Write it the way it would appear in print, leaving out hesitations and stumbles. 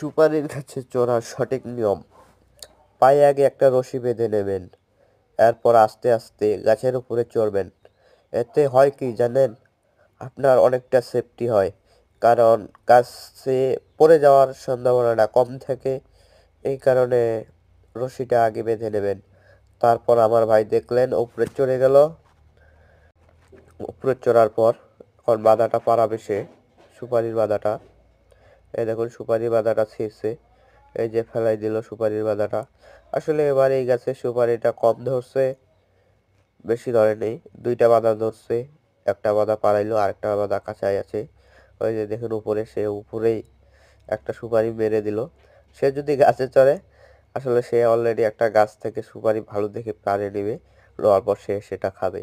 সুপারির গাছে চড়ার সঠিক নিয়ম: পায়ে আগে একটা রশি বেঁধে নেবেন, এরপর আস্তে আস্তে গাছের উপরে চড়বেন। এতে হয় কি জানেন, আপনার অনেকটা সেফটি হয়, কারণ গাছে পড়ে যাওয়ার সম্ভাবনাটা কম থাকে। এই কারণে রশিটা আগে বেঁধে নেবেন। তারপর আমার ভাই দেখলেন উপরে চড়ে গেল। উপরে চড়ার পর এখন বাধাটা পাড়াবে সে, সুপারির বাধাটা। এই দেখুন সুপারির বাধাটা ছিঁড়ছে, এই যে ফেলাই দিল সুপারির বাধাটা। আসলে এবার এই গাছে সুপারিটা কম ধরছে, বেশি ধরে নেই, দুইটা বাধা ধরছে। একটা বাধা পাড়াইলো, আরেকটা বাধা কাঁচাই আছে। ওই যে দেখুন উপরে, সে উপরেই একটা সুপারি মেরে দিল। সে যদি গাছে চড়ে, আসলে সে অলরেডি একটা গাছ থেকে সুপারি ভালো দেখে পাড়ে নিবে, নেওয়ার পর সে সেটা খাবে।